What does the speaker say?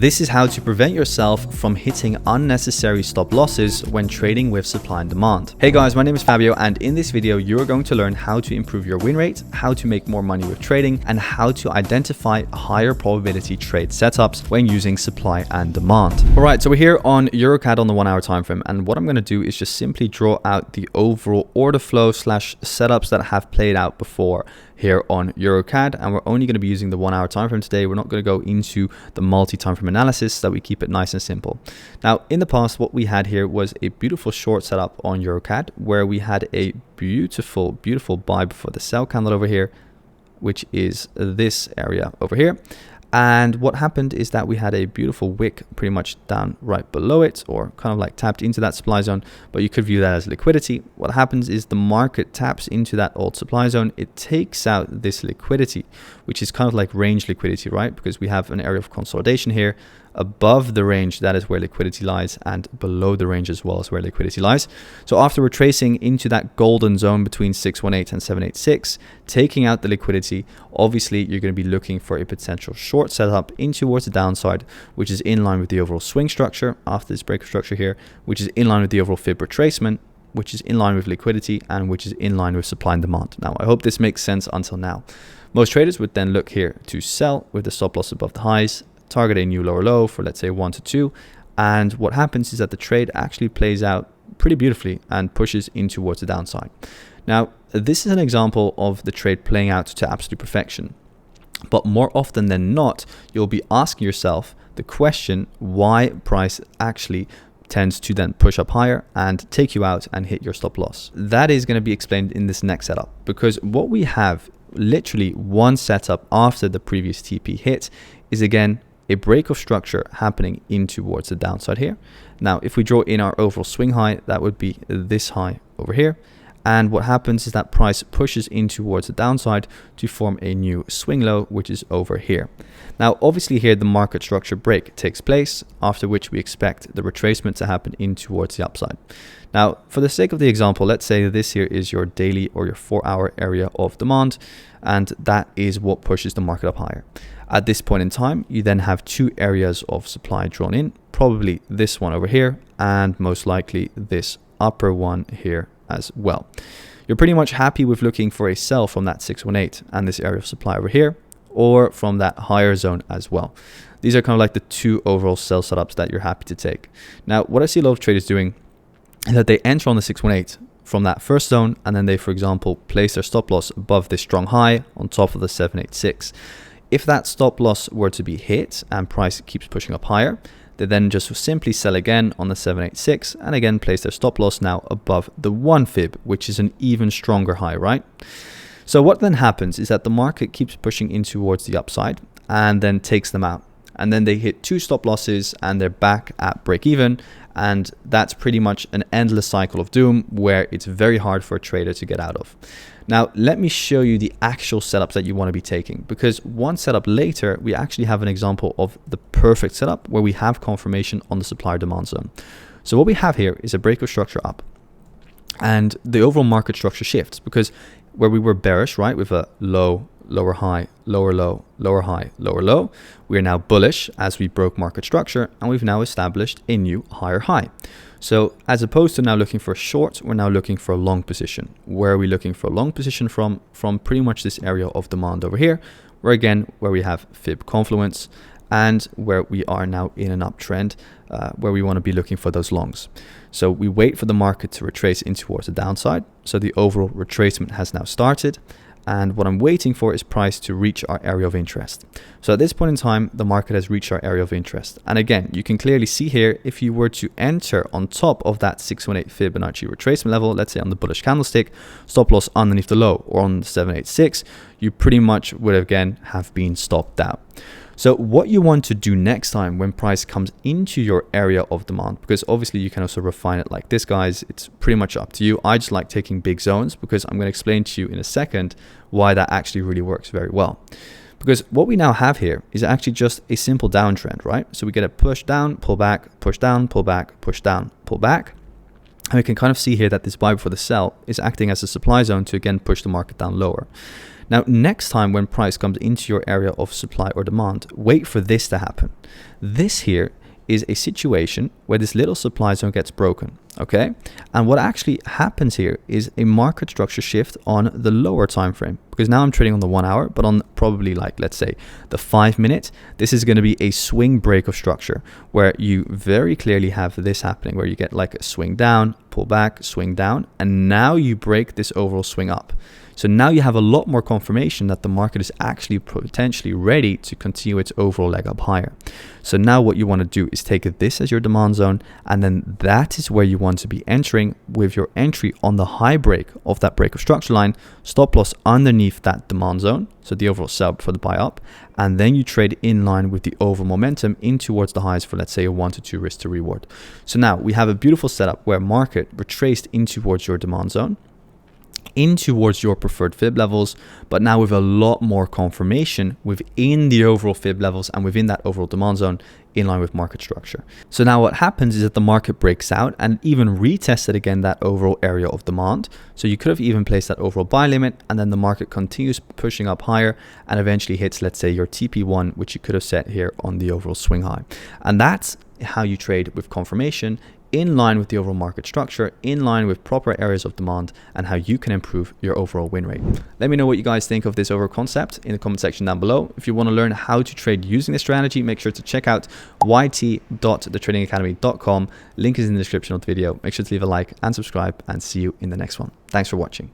This is how to prevent yourself from hitting unnecessary stop losses when trading with supply and demand. Hey guys, my name is Fabio, and in this video you are going to learn how to improve your win rate, how to make more money with trading, and how to identify higher probability trade setups when using supply and demand. Alright, so we're here on EuroCAD on the 1 hour time frame, and what I'm going to do is just simply draw out the overall order flow / setups that have played out before here on EuroCAD, and we're only going to be using the 1 hour time frame today. We're not going to go into the multi-time frame analysis, so that we keep it nice and simple. Now, in the past, what we had here was a beautiful short setup on EuroCAD where we had a beautiful buy before the sell candle over here, which is this area over here. And what happened is that we had a beautiful wick pretty much down right below it, or kind of like tapped into that supply zone, but you could view that as liquidity. What happens is the market taps into that old supply zone. It takes out this liquidity, which is kind of like range liquidity, right? Because we have an area of consolidation here. Above the range, that is where liquidity lies, and below the range as well is where liquidity lies. So after retracing into that golden zone between 618 and 786, taking out the liquidity, obviously you're going to be looking for a potential short setup in towards the downside, which is in line with the overall swing structure after this breaker structure here, which is in line with the overall fib retracement, which is in line with liquidity, and which is in line with supply and demand. Now, I hope this makes sense until now. Most traders would then look here to sell with the stop loss above the highs, target a new lower low for, let's say, 1 to 2, and what happens is that the trade actually plays out pretty beautifully and pushes in towards the downside. Now, this is an example of the trade playing out to absolute perfection, but more often than not, you'll be asking yourself the question why price actually tends to then push up higher and take you out and hit your stop loss. That is going to be explained in this next setup, because what we have literally one setup after the previous TP hit is again a break of structure happening in towards the downside here. Now, if we draw in our overall swing high, that would be this high over here. And what happens is that price pushes in towards the downside to form a new swing low, which is over here. Now, obviously here, the market structure break takes place, after which we expect the retracement to happen in towards the upside. Now, for the sake of the example, let's say this here is your daily or your 4 hour area of demand, and that is what pushes the market up higher. At this point in time, you then have two areas of supply drawn in, probably this one over here, and most likely this upper one here as well. You're pretty much happy with looking for a sell from that 618 and this area of supply over here, or from that higher zone as well. These are kind of like the two overall sell setups that you're happy to take. Now, what I see a lot of traders doing is that they enter on the 618 from that first zone, and then they, for example, place their stop loss above this strong high on top of the 786. If that stop loss were to be hit and price keeps pushing up higher, they then just simply sell again on the 786 and again place their stop loss now above the 1 fib, which is an even stronger high, right? So what then happens is that the market keeps pushing in towards the upside and then takes them out. And then they hit two stop losses and they're back at break even. And that's pretty much an endless cycle of doom where it's very hard for a trader to get out of. Now, let me show you the actual setups that you want to be taking, because one setup later, we actually have an example of the perfect setup where we have confirmation on the supply demand zone. So what we have here is a break of structure up, and the overall market structure shifts, because where we were bearish, right, with a low, lower high, lower low, lower high, lower low, we are now bullish as we broke market structure, and we've now established a new higher high. So as opposed to now looking for a short, we're now looking for a long position. Where are we looking for a long position from? From pretty much this area of demand over here, where we have fib confluence, and where we are now in an uptrend, where we want to be looking for those longs. So we wait for the market to retrace in towards the downside. So the overall retracement has now started. And what I'm waiting for is price to reach our area of interest. So at this point in time, the market has reached our area of interest. And again, you can clearly see here, if you were to enter on top of that 618 Fibonacci retracement level, let's say on the bullish candlestick, stop loss underneath the low, or on the 786, you pretty much would again have been stopped out. So what you want to do next time when price comes into your area of demand, because obviously you can also refine it like this, guys, it's pretty much up to you. I just like taking big zones, because I'm going to explain to you in a second why that actually really works very well. Because what we now have here is actually just a simple downtrend, right? So we get a push down, pull back, push down, pull back, push down, pull back. And we can kind of see here that this buy before the sell is acting as a supply zone to again push the market down lower. Now, next time when price comes into your area of supply or demand, wait for this to happen. This here is a situation where this little supply zone gets broken, okay? And what actually happens here is a market structure shift on the lower time frame, because now I'm trading on the 1 hour, but on probably like, let's say the 5 minute, this is going to be a swing break of structure where you very clearly have this happening, where you get like a swing down, pull back, swing down, and now you break this overall swing up. So now you have a lot more confirmation that the market is actually potentially ready to continue its overall leg up higher. So now what you want to do is take this as your demand zone, and then that is where you want to be entering with your entry on the high break of that break of structure line, stop loss underneath that demand zone, so the overall sell for the buy up, and then you trade in line with the overall momentum in towards the highs for, let's say, a 1 to 2 risk to reward. So now we have a beautiful setup where market retraced in towards your demand zone, in towards your preferred fib levels, but now with a lot more confirmation within the overall fib levels and within that overall demand zone in line with market structure. So now what happens is that the market breaks out and even retested again that overall area of demand. So you could have even placed that overall buy limit, and then the market continues pushing up higher and eventually hits, let's say, your TP1, which you could have set here on the overall swing high. And that's how you trade with confirmation in line with the overall market structure, in line with proper areas of demand, and how you can improve your overall win rate. Let me know what you guys think of this overall concept in the comment section down below. If you want to learn how to trade using this strategy, make sure to check out yt.thetradingacademy.com. Link is in the description of the video. Make sure to leave a like and subscribe, and see you in the next one. Thanks for watching.